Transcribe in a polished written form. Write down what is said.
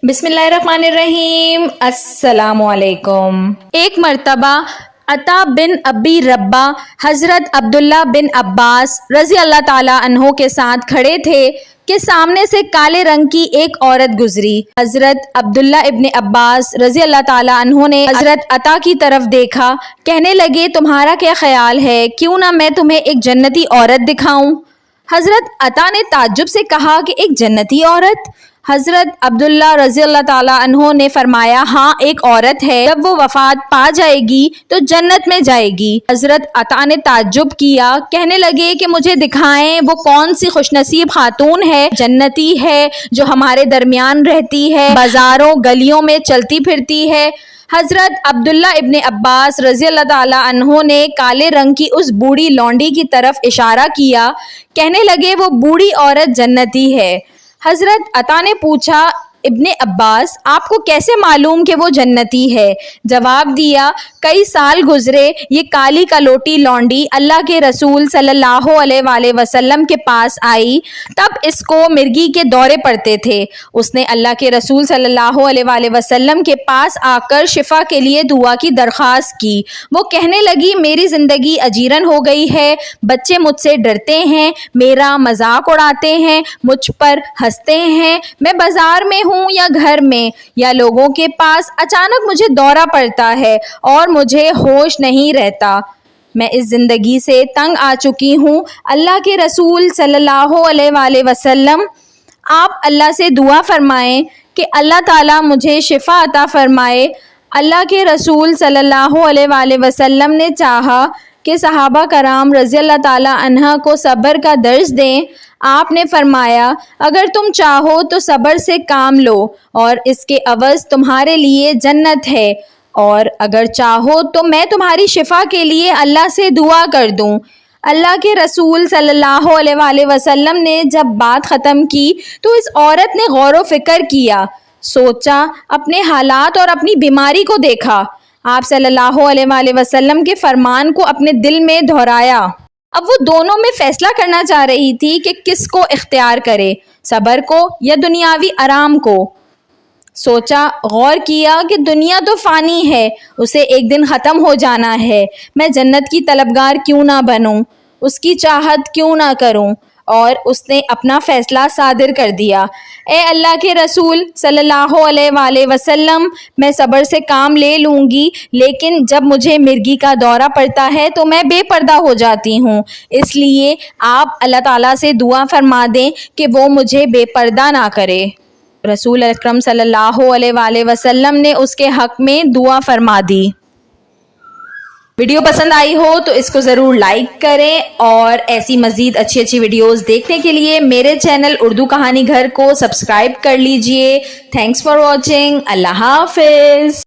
बिस्मिल्लाहिर्रहमानिर्रहीम। अस्सलामुअलैकुम। एक मर्तबा अता बिन अबी रब्बा हज़रत अब्दुल्ला बिन अब्बास रज़ी अल्लाह ताला अन्हो के साथ खड़े थे कि सामने से काले रंग की एक औरत गुजरी। हज़रत अब्दुल्ला इब्न अब्बास रज़ी अल्लाह ताला अन्हो ने हज़रत अता की तरफ देखा, कहने लगे तुम्हारा क्या ख्याल है, क्यों ना मैं तुम्हें एक जन्नती औरत दिखाऊं। हज़रत अता ने ताज्जुब से कहा कि एक जन्नती औरत। हज़रत अब्दुल्ला रज़ी अल्लाह ताला अन्हो ने फरमाया, हाँ एक औरत है, जब वो वफ़ात पा जाएगी तो जन्नत में जाएगी। हज़रत अता ने ताज्जुब किया, कहने लगे कि मुझे दिखाएं वो कौन सी खुशनसीब खातून है, जन्नती है, जो हमारे दरमियान रहती है, बाज़ारों गलियों में चलती फिरती है। हज़रत अब्दुल्ला इब्न अब्बास रज़ी अल्लाह ताला अन्हो ने काले रंग की उस बूढ़ी लौंडी की तरफ इशारा किया, कहने लगे वो बूढ़ी औरत जन्नती है। हज़रत अता ने पूछा, इब्ने अब्बास आपको कैसे मालूम कि वो जन्नती है? जवाब दिया, कई साल गुजरे, ये काली कलोटी लौंडी अल्लाह के रसूल सल्लल्लाहु अलैहि वसल्लम के पास आई, तब इसको मिर्गी के दौरे पड़ते थे। उसने अल्लाह के रसूल सल्लल्लाहु अलैहि वसल्लम के पास आकर शिफा के लिए दुआ की दरख्वास्त की। वो कहने लगी, मेरी ज़िंदगी अजीरन हो गई है, बच्चे मुझसे डरते हैं, मेरा मजाक उड़ाते हैं, मुझ पर हंसते हैं, मैं बाजार में हूँ या घर में या लोगों के पास, अचानक मुझे दौरा पड़ता है और मुझे होश नहीं रहता। मैं इस ज़िंदगी से तंग आ चुकी हूँ। अल्लाह के रसूल सल्लल्लाहु अलैहि वसल्लम, आप अल्लाह से दुआ फरमाएं कि अल्लाह ताला मुझे शिफा अता फरमाए। अल्लाह के रसूल सल्लल्लाहु अलैहि वसल्लम ने चाहा कि सहाबा कराम रज़ी अल्लाह ताला अन्हा को सब्र का दर्ज दें। आपने फरमाया, अगर तुम चाहो तो सब्र से काम लो और इसके अवज़ तुम्हारे लिए जन्नत है, और अगर चाहो तो मैं तुम्हारी शिफा के लिए अल्लाह से दुआ कर दूं। अल्लाह के रसूल सल्लल्लाहु अलैहि वसल्लम ने जब बात ख़त्म की तो इस औरत ने गौर व फिक्र किया, सोचा, अपने हालात और अपनी बीमारी को देखा, आप सल्लल्लाहु अलैहि वसल्लम के फरमान को अपने दिल में दोहराया। अब वो दोनों में फैसला करना चाह रही थी कि किसको इख्तियार करे, सब्र को या दुनियावी आराम को। सोचा, गौर किया कि दुनिया तो फ़ानी है, उसे एक दिन ख़त्म हो जाना है, मैं जन्नत की तलबगार क्यों ना बनूं, उसकी चाहत क्यों ना करूं, और उसने अपना फ़ैसला सादिर कर दिया। ए अल्लाह के रसूल सल्लल्लाहु अलैहि वसल्लम, मैं सब्र से काम ले लूँगी, लेकिन जब मुझे मिर्गी का दौरा पड़ता है तो मैं बेपर्दा हो जाती हूँ, इसलिए आप अल्लाह ताला से दुआ फरमा दें कि वो मुझे बेपर्दा ना करे। रसूल अकरम सल्लल्लाहु अलैहि वसल्लम ने उसके हक़ में दुआ फरमा दी। वीडियो पसंद आई हो तो इसको ज़रूर लाइक करें, और ऐसी मज़ीद अच्छी अच्छी वीडियोस देखने के लिए मेरे चैनल उर्दू कहानी घर को सब्सक्राइब कर लीजिए। Thanks for watching. अल्लाह हाफिज़।